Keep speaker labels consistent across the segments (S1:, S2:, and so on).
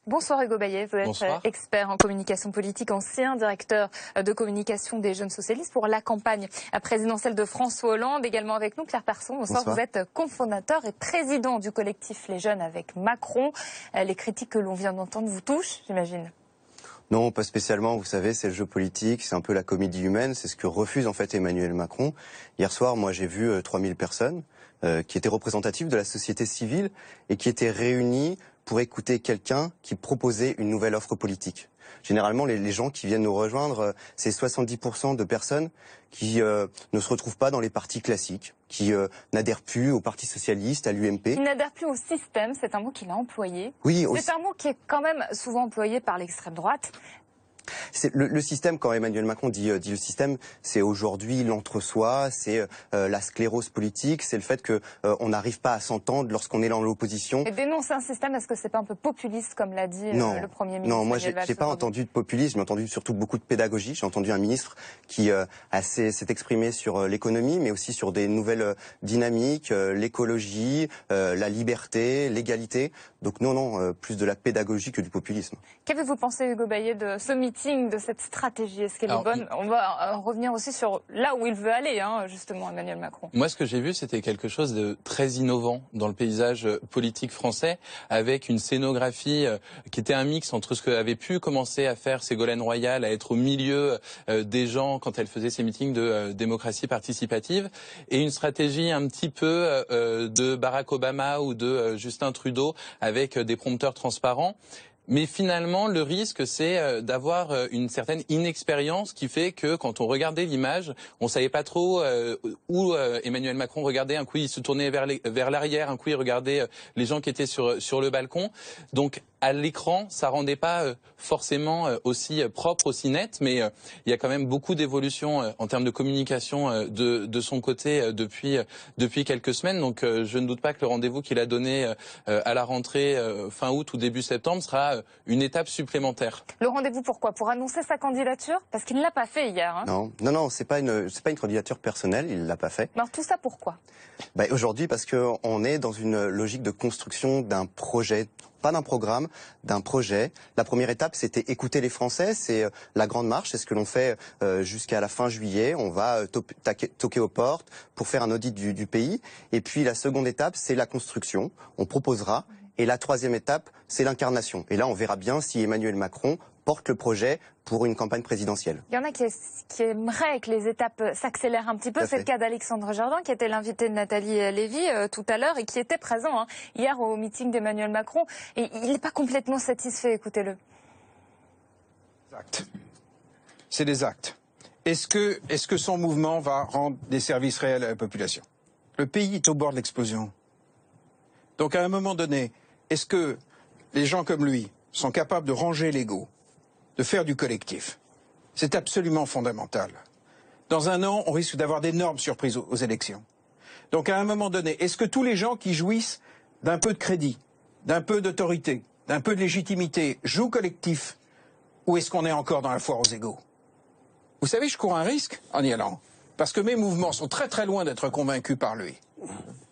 S1: Bonsoir Hugo Bayet, vous êtes expert en communication politique, ancien directeur de communication des Jeunes Socialistes pour la campagne présidentielle de François Hollande. Également avec nous Pierre Persson, bonsoir. Vous êtes cofondateur et président du collectif Les Jeunes avec Macron. Les critiques que l'on vient d'entendre vous touchent, j'imagine?
S2: Non, pas spécialement. Vous savez, c'est le jeu politique, c'est un peu la comédie humaine, c'est ce que refuse en fait Emmanuel Macron. Hier soir, moi j'ai vu 3000 personnes qui étaient représentatives de la société civile et qui étaient réunies pour écouter quelqu'un qui proposait une nouvelle offre politique. Généralement, les gens qui viennent nous rejoindre, c'est 70% de personnes qui ne se retrouvent pas dans les partis classiques, qui n'adhèrent plus au Parti Socialiste, à l'UMP.
S1: Qui n'adhèrent plus au système, c'est un mot qu'il a employé.
S2: Oui,
S1: c'est un mot qui est quand même souvent employé par l'extrême droite.
S2: Le système, quand Emmanuel Macron dit le système, c'est aujourd'hui l'entre-soi, c'est la sclérose politique, c'est le fait que on n'arrive pas à s'entendre lorsqu'on est dans l'opposition.
S1: Et dénoncer un système, est-ce que c'est pas un peu populiste, comme l'a dit le Premier ministre?
S2: Non, moi j'ai pas entendu de populisme, j'ai entendu surtout beaucoup de pédagogie. J'ai entendu un ministre qui s'est exprimé sur l'économie, mais aussi sur des nouvelles dynamiques, l'écologie, la liberté, l'égalité. Donc non, plus de la pédagogie que du populisme.
S1: Qu'avez-vous pensé, Hugo Bayet, de ce meeting, de cette stratégie? Est-ce qu'elle est bonne? On va revenir aussi sur là où il veut aller, justement, Emmanuel Macron.
S3: Moi, ce que j'ai vu, c'était quelque chose de très innovant dans le paysage politique français, avec une scénographie qui était un mix entre ce qu'avait pu commencer à faire Ségolène Royal, à être au milieu des gens quand elle faisait ses meetings de démocratie participative, et une stratégie un petit peu de Barack Obama ou de Justin Trudeau, avec des prompteurs transparents. Mais finalement, le risque, c'est d'avoir une certaine inexpérience qui fait que quand on regardait l'image, on savait pas trop où Emmanuel Macron regardait. Un coup, il se tournait vers l'arrière, un coup, il regardait les gens qui étaient sur le balcon. Donc, à l'écran, ça rendait pas forcément aussi propre, aussi net, mais il y a quand même beaucoup d'évolutions en termes de communication de son côté depuis quelques semaines. Donc, je ne doute pas que le rendez-vous qu'il a donné à la rentrée fin août ou début septembre sera une étape supplémentaire. Le
S1: rendez-vous pourquoi? Pour annoncer sa candidature? Parce qu'il ne l'a pas fait hier.
S2: Non, c'est pas une candidature personnelle, il l'a pas fait.
S1: Alors tout ça pourquoi?
S2: Aujourd'hui parce qu'on est dans une logique de construction d'un projet. Pas d'un programme, d'un projet. La première étape, c'était écouter les Français. C'est la grande marche. C'est ce que l'on fait jusqu'à la fin juillet. On va toquer aux portes pour faire un audit du pays. Et puis la seconde étape, c'est la construction. On proposera. Et la troisième étape, c'est l'incarnation. Et là, on verra bien si Emmanuel Macron porte le projet pour une campagne présidentielle.
S1: Il y en a qui aimeraient que les étapes s'accélèrent un petit peu. C'est le cas d'Alexandre Jardin, qui était l'invité de Nathalie Lévy tout à l'heure et qui était présent hier au meeting d'Emmanuel Macron. Et il n'est pas complètement satisfait, écoutez-le.
S4: C'est des actes. Est-ce que son mouvement va rendre des services réels à la population? Le pays est au bord de l'explosion. Donc à un moment donné, est-ce que les gens comme lui sont capables de ranger l'ego, de faire du collectif? C'est absolument fondamental. Dans un an, on risque d'avoir d'énormes surprises aux élections. Donc à un moment donné, est-ce que tous les gens qui jouissent d'un peu de crédit, d'un peu d'autorité, d'un peu de légitimité jouent collectif, ou est-ce qu'on est encore dans la foire aux égos? Vous savez, je cours un risque en y allant, parce que mes mouvements sont très très loin d'être convaincus par lui.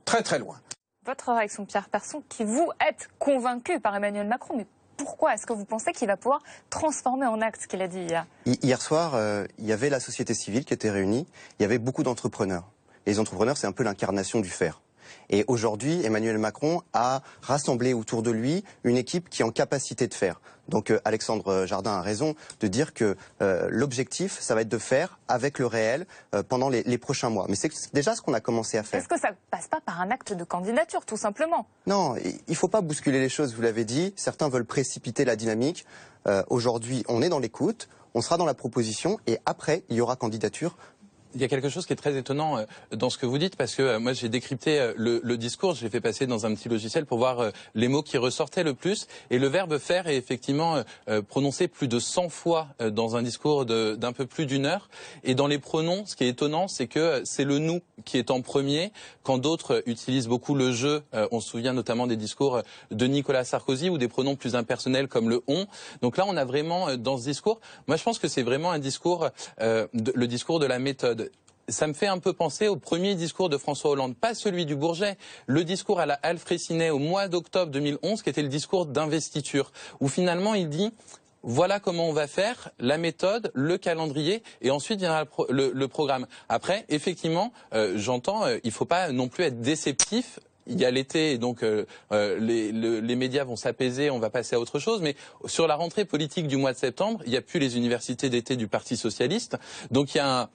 S4: Très très loin.
S1: Votre réaction, Pierre Persson, qui vous êtes convaincu par Emmanuel Macron, mais pourquoi est-ce que vous pensez qu'il va pouvoir transformer en acte ce qu'il a dit hier?
S2: Hier soir, il y avait la société civile qui était réunie, il y avait beaucoup d'entrepreneurs. Et les entrepreneurs, c'est un peu l'incarnation du faire. Et aujourd'hui, Emmanuel Macron a rassemblé autour de lui une équipe qui est en capacité de faire. Donc Alexandre Jardin a raison de dire que l'objectif, ça va être de faire avec le réel pendant les prochains mois. Mais c'est déjà ce qu'on a commencé à faire.
S1: Est-ce que ça passe pas par un acte de candidature, tout simplement?
S2: Non, il ne faut pas bousculer les choses, vous l'avez dit. Certains veulent précipiter la dynamique. Aujourd'hui, on est dans l'écoute, on sera dans la proposition et après, il y aura candidature.
S3: Il y a quelque chose qui est très étonnant dans ce que vous dites, parce que moi j'ai décrypté le discours, je l'ai fait passer dans un petit logiciel pour voir les mots qui ressortaient le plus, et le verbe faire est effectivement prononcé plus de 100 fois dans un discours d'un peu plus d'une heure. Et dans les pronoms, ce qui est étonnant, c'est que c'est le nous qui est en premier, quand d'autres utilisent beaucoup le je. On se souvient notamment des discours de Nicolas Sarkozy ou des pronoms plus impersonnels comme le on. Donc là, on a vraiment dans ce discours, moi je pense que c'est vraiment un discours, le discours de la méthode. ça me fait un peu penser au premier discours de François Hollande, pas celui du Bourget, le discours à la Halle Freycinet au mois d'octobre 2011, qui était le discours d'investiture, où finalement il dit... Voilà comment on va faire, la méthode, le calendrier, et ensuite viendra le programme. Après, effectivement, j'entends, il ne faut pas non plus être déceptif. Il y a l'été, donc les médias vont s'apaiser, on va passer à autre chose. Mais sur la rentrée politique du mois de septembre, il n'y a plus les universités d'été du Parti socialiste. Donc il y a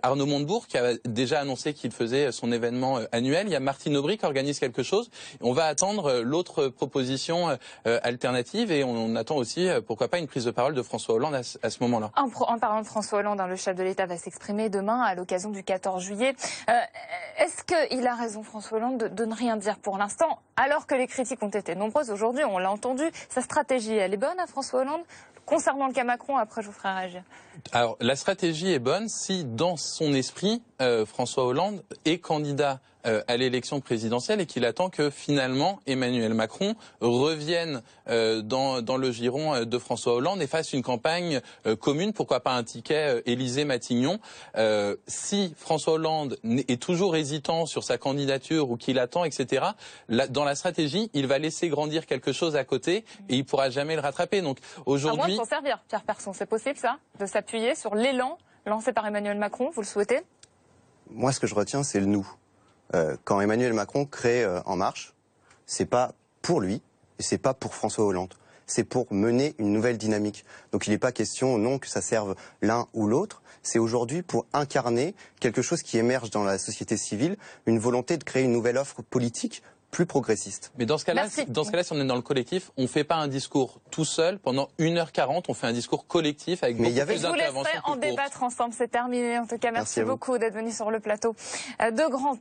S3: Arnaud Montebourg qui a déjà annoncé qu'il faisait son événement annuel. Il y a Martine Aubry qui organise quelque chose. On va attendre l'autre proposition alternative et on attend aussi, pourquoi pas, une prise de parole de François Hollande à ce moment-là.
S1: En parlant de François Hollande, le chef de l'État va s'exprimer demain à l'occasion du 14 juillet. Est-ce qu'il a raison, François Hollande, de ne rien dire pour l'instant, alors que les critiques ont été nombreuses aujourd'hui, on l'a entendu. Sa stratégie, elle est bonne à François Hollande? Concernant le cas Macron, après je vous ferai réagir.
S3: Alors la stratégie est bonne si dans son esprit, François Hollande est candidat à l'élection présidentielle et qu'il attend que finalement Emmanuel Macron revienne dans le giron de François Hollande et fasse une campagne commune, pourquoi pas un ticket Élysée-Matignon. Si François Hollande est toujours hésitant sur sa candidature ou qu'il attend, etc., dans la stratégie, il va laisser grandir quelque chose à côté et il ne pourra jamais le rattraper. Donc aujourd'hui, à moins
S1: de s'en servir, Pierre Persson, c'est possible ça, de s'appuyer sur l'élan lancé par Emmanuel Macron, vous le souhaitez?
S2: Moi, ce que je retiens, c'est le nous. Quand Emmanuel Macron crée En Marche, c'est pas pour lui et c'est pas pour François Hollande. C'est pour mener une nouvelle dynamique. Donc il n'est pas question, non, que ça serve l'un ou l'autre. C'est aujourd'hui pour incarner quelque chose qui émerge dans la société civile, une volonté de créer une nouvelle offre politique plus progressiste.
S3: Mais dans ce cas-là, si on est dans le collectif, on ne fait pas un discours tout seul pendant 1h40, on fait un discours collectif avec beaucoup plus d'interventions.
S1: Je vous laisserai en débattre ensemble, c'est terminé. En tout cas, merci beaucoup d'être venu sur le plateau de Grand